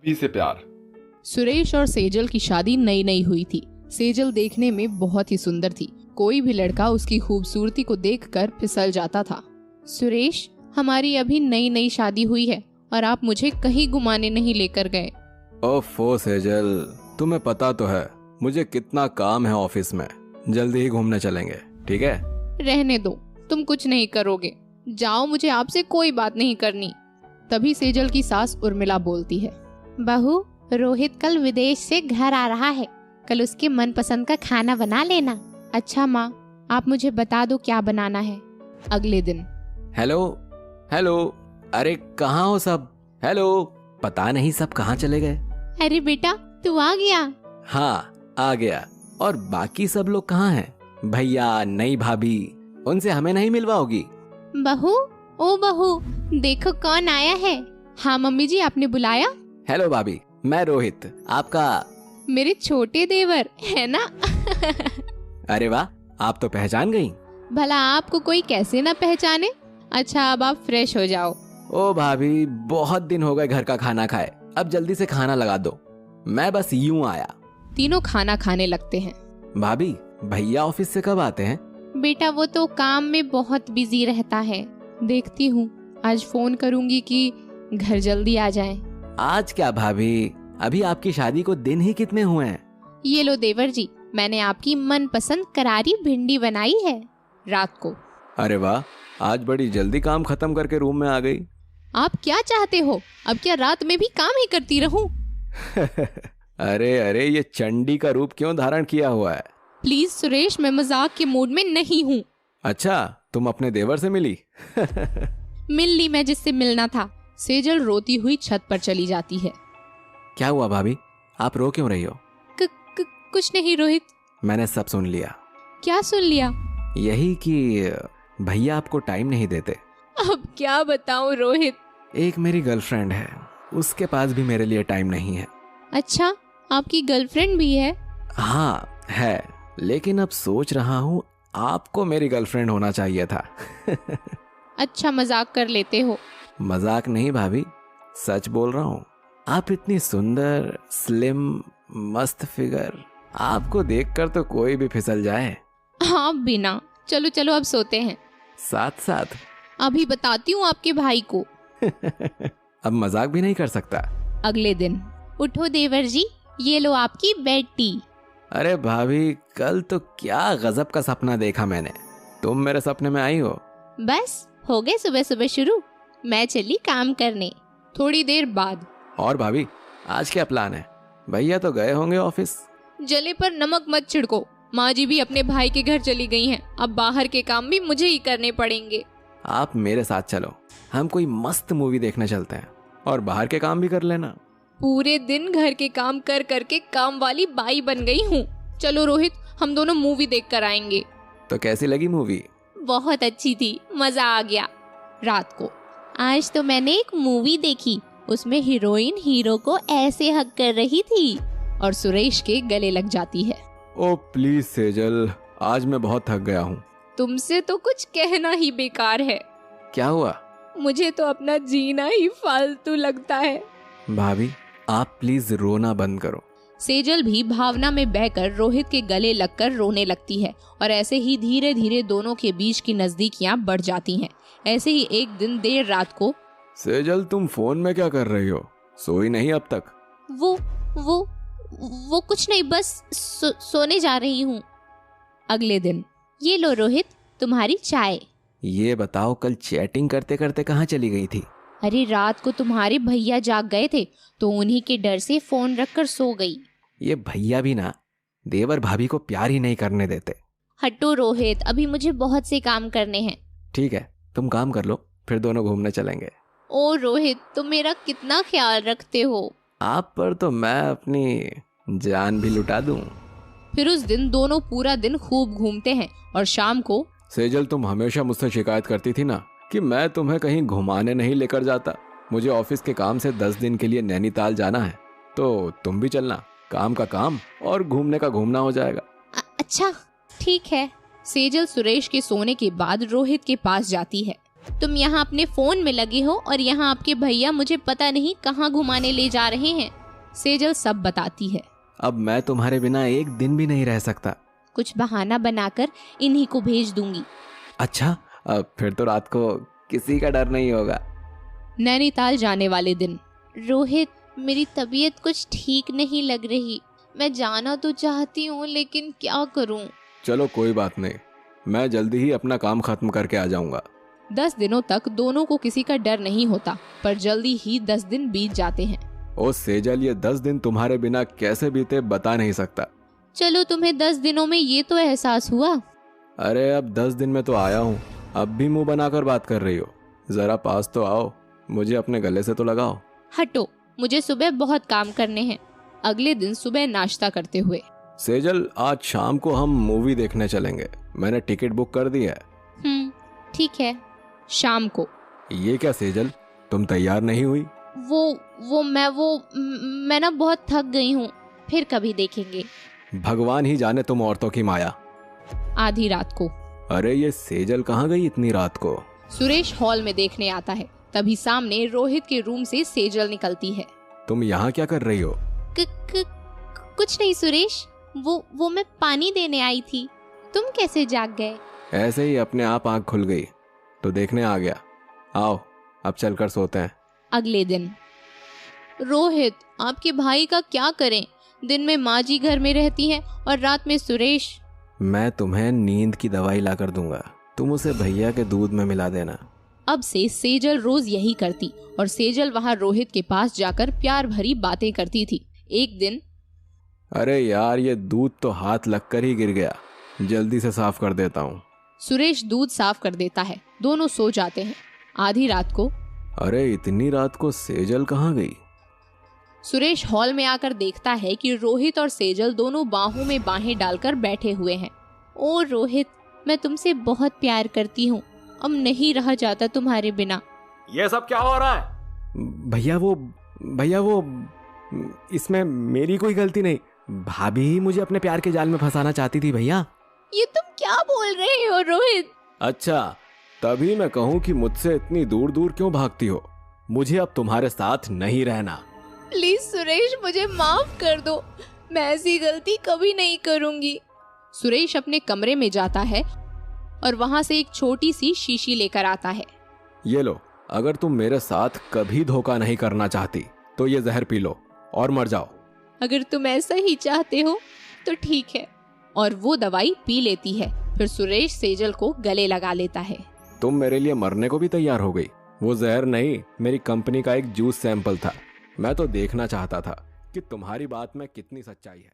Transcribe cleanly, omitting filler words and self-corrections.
भी से प्यार। सुरेश और सेजल की शादी नई नई हुई थी। सेजल देखने में बहुत ही सुंदर थी। कोई भी लड़का उसकी खूबसूरती को देखकर फिसल जाता था। सुरेश, हमारी अभी नई नई शादी हुई है और आप मुझे कहीं घुमाने नहीं लेकर गए। ओफो सेजल, तुम्हें पता तो है मुझे कितना काम है ऑफिस में। जल्दी ही घूमने चलेंगे, ठीक है? रहने दो, तुम कुछ नहीं करोगे। जाओ, मुझे आपसे कोई बात नहीं करनी। तभी सेजल की सास उर्मिला बोलती है, बहू, रोहित कल विदेश से घर आ रहा है। कल उसके मनपसंद का खाना बना लेना। अच्छा माँ, आप मुझे बता दो क्या बनाना है। अगले दिन। हेलो हेलो, अरे कहाँ हो सब? हेलो, पता नहीं सब कहाँ चले गए। अरे बेटा, तू आ गया? हाँ, आ गया। और बाकी सब लोग कहाँ हैं? भैया, नई भाभी, उनसे हमें नहीं मिलवाओगी? बहू, ओ बहू, देखो कौन आया है। हाँ मम्मी जी, आपने बुलाया? हेलो भाभी, मैं रोहित, आपका। मेरे छोटे देवर है ना? अरे वाह, आप तो पहचान गई। भला आपको कोई कैसे ना पहचाने। अच्छा, अब आप फ्रेश हो जाओ। ओ भाभी, बहुत दिन हो गए घर का खाना खाए, अब जल्दी से खाना लगा दो। मैं बस यूं आया। तीनों खाना खाने लगते हैं। भाभी, भैया ऑफिस से कब आते हैं? बेटा, वो तो काम में बहुत बिजी रहता है। देखती हूँ, आज फोन करूंगी कि घर जल्दी आ जाएं। आज क्या भाभी, अभी आपकी शादी को दिन ही कितने हुए हैं? ये लो देवर जी, मैंने आपकी मनपसंद करारी भिंडी बनाई है रात को। अरे वाह, आज बड़ी जल्दी काम खत्म करके रूम में आ गई। आप क्या चाहते हो? अब क्या रात में भी काम ही करती रहूं? अरे अरे, ये चंडी का रूप क्यों धारण किया हुआ है? प्लीज सुरेश, मैं मजाक के मूड में नहीं हूँ। अच्छा, तुम अपने देवर से मिली? मिल ली मैं जिससे मिलना था। सेजल रोती हुई छत पर चली जाती है। क्या हुआ भाभी, आप रो क्यों रही हो? कुछ नहीं रोहित। मैंने सब सुन लिया। क्या सुन लिया? यही कि भैया आपको टाइम नहीं देते। अब क्या बताऊं रोहित। एक मेरी गर्लफ्रेंड है, उसके पास भी मेरे लिए टाइम नहीं है। अच्छा, आपकी गर्लफ्रेंड भी है? हाँ है, लेकिन अब सोच रहा हूँ आपको मेरी गर्लफ्रेंड होना चाहिए था। अच्छा, मजाक कर लेते हो? मजाक नहीं भाभी, सच बोल रहा हूँ। आप इतनी सुंदर, स्लिम, मस्त फिगर, आपको देखकर तो कोई भी फिसल जाए। हाँ बिना। चलो चलो, अब सोते हैं। साथ साथ? अभी बताती हूँ आपके भाई को। अब मजाक भी नहीं कर सकता। अगले दिन। उठो देवर जी, ये लो आपकी बेड टी। अरे भाभी, कल तो क्या गजब का सपना देखा मैंने। तुम मेरे सपने में आई हो? बस हो गए सुबह सुबह शुरू। मैं चली काम करने। थोड़ी देर बाद। और भाभी, आज क्या प्लान है? भैया तो गए होंगे ऑफिस। जले पर नमक मत छिड़को। माँ जी भी अपने भाई के घर चली गई हैं। अब बाहर के काम भी मुझे ही करने पड़ेंगे। आप मेरे साथ चलो, हम कोई मस्त मूवी देखने चलते हैं और बाहर के काम भी कर लेना। पूरे दिन घर के काम कर करके काम वाली बाई बन गई हूँ। चलो रोहित, हम दोनों मूवी देख कर आएंगे। तो कैसी लगी मूवी? बहुत अच्छी थी, मजा आ गया। रात को। आज तो मैंने एक मूवी देखी, उसमें हीरोइन हीरो को ऐसे हग कर रही थी और सुरेश के गले लग जाती है। ओ प्लीज सेजल, आज मैं बहुत थक गया हूँ। तुमसे तो कुछ कहना ही बेकार है। क्या हुआ? मुझे तो अपना जीना ही फालतू लगता है। भाभी, आप प्लीज रोना बंद करो। सेजल भी भावना में बहकर रोहित के गले लगकर रोने लगती है और ऐसे ही धीरे धीरे दोनों के बीच की नजदीकियां बढ़ जाती हैं। ऐसे ही एक दिन देर रात को। सेजल, तुम फोन में क्या कर रही हो? सोई नहीं अब तक? वो कुछ नहीं, बस सोने जा रही हूँ। अगले दिन। ये लो रोहित, तुम्हारी चाय। ये बताओ, कल चैटिंग करते करते कहाँ चली गई थी? अरे रात को तुम्हारे भैया जाग गए थे तो उन्हीं के डर से फोन रखकर सो गई। ये भैया भी ना देवर भाभी को प्यार ही नहीं करने देते। हटो रोहित, अभी मुझे बहुत से काम करने हैं। ठीक है, तुम काम कर लो, फिर दोनों घूमने चलेंगे। ओ रोहित, तुम मेरा कितना ख्याल रखते हो। आप पर तो मैं अपनी जान भी लुटा दूं। फिर उस दिन दोनों पूरा दिन खूब घूमते हैं और शाम को। सेजल, तुम हमेशा मुझसे शिकायत करती थी ना कि मैं तुम्हें कहीं घुमाने नहीं लेकर जाता। मुझे ऑफिस के काम से 10 दिन के लिए नैनीताल जाना है, तो तुम भी चलना। काम का काम और घूमने का घूमना हो जाएगा। अच्छा ठीक है। सेजल सुरेश के सोने के बाद रोहित के पास जाती है। तुम यहाँ अपने फोन में लगे हो और यहाँ आपके भैया मुझे पता नहीं कहाँ घुमाने ले जा रहे हैं। सेजल सब बताती है। अब मैं तुम्हारे बिना एक दिन भी नहीं रह सकता। कुछ बहाना बनाकर इन्हीं को भेज दूंगी। अच्छा, अब फिर तो रात को किसी का डर नहीं होगा। नैनीताल जाने वाले दिन। रोहित, मेरी तबीयत कुछ ठीक नहीं लग रही। मैं जाना तो चाहती हूँ लेकिन क्या करूँ। चलो कोई बात नहीं, मैं जल्दी ही अपना काम खत्म करके आ जाऊंगा। 10 दिनों तक दोनों को किसी का डर नहीं होता, पर जल्दी ही 10 दिन बीत जाते हैं। ओ सेजल, ये 10 दिन तुम्हारे बिना कैसे बीते बता नहीं सकता। चलो, तुम्हें 10 दिनों में ये तो एहसास हुआ। अरे अब 10 दिन में तो आया हूँ, अब भी मुंह बनाकर बात कर रही हो। जरा पास तो आओ, मुझे अपने गले से तो लगाओ। हटो, मुझे सुबह बहुत काम करने हैं। अगले दिन सुबह नाश्ता करते हुए। सेजल, आज शाम को हम मूवी देखने चलेंगे, मैंने टिकट बुक कर दी है। ठीक है। शाम को। ये क्या सेजल, तुम तैयार नहीं हुई? मैं ना बहुत थक गई हूँ, फिर कभी देखेंगे। भगवान ही जाने तुम औरतों की माया। आधी रात को। अरे ये सेजल कहाँ गई इतनी रात को? सुरेश हॉल में देखने आता है। तभी सामने रोहित के रूम से सेजल निकलती है। तुम यहाँ क्या कर रही हो? कुछ नहीं सुरेश, वो मैं पानी देने आई थी। तुम कैसे जाग गए? ऐसे ही अपने आप आँख खुल गई तो देखने आ गया। आओ अब चलकर सोते हैं। अगले दिन। रोहित, आपके भाई का क्या करें? दिन में माँ जी घर में रहती हैं और रात में सुरेश। मैं तुम्हें नींद की दवाई ला कर दूंगा, तुम उसे भैया के दूध में मिला देना। अब से सेजल रोज यही करती और सेजल वहाँ रोहित के पास जाकर प्यार भरी बातें करती थी। एक दिन। अरे यार, ये दूध तो हाथ लगकर ही गिर गया, जल्दी से साफ कर देता हूँ। सुरेश दूध साफ कर देता है। दोनों सो जाते हैं। आधी रात को। अरे इतनी रात को सेजल कहाँ गई? सुरेश हॉल में आकर देखता है कि रोहित और सेजल दोनों बाहों में बाहें डालकर बैठे हुए हैं। ओ रोहित, मैं तुमसे बहुत प्यार करती हूँ, अब नहीं रहा जाता तुम्हारे बिना। ये सब क्या हो रहा है? भैया वो इसमें मेरी कोई गलती नहीं, भाभी ही मुझे अपने प्यार के जाल में फंसाना चाहती थी भैया। ये तुम क्या बोल रहे हो रोहित? अच्छा, तभी मैं कहूँ कि मुझसे इतनी दूर दूर क्यों भागती हो। मुझे अब तुम्हारे साथ नहीं रहना। प्लीज सुरेश, मुझे माफ कर दो, मैं ऐसी गलती कभी नहीं करूंगी। सुरेश अपने कमरे में जाता है और वहाँ से एक छोटी सी शीशी लेकर आता है। ये लो, अगर तुम मेरे साथ कभी धोखा नहीं करना चाहती तो ये जहर पी लो और मर जाओ। अगर तुम ऐसा ही चाहते हो तो ठीक है। और वो दवाई पी लेती है। फिर सुरेश सेजल को गले लगा लेता है। तुम मेरे लिए मरने को भी तैयार हो गई। वो जहर नहीं, मेरी कंपनी का एक जूस सैंपल था। मैं तो देखना चाहता था कि तुम्हारी बात में कितनी सच्चाई है।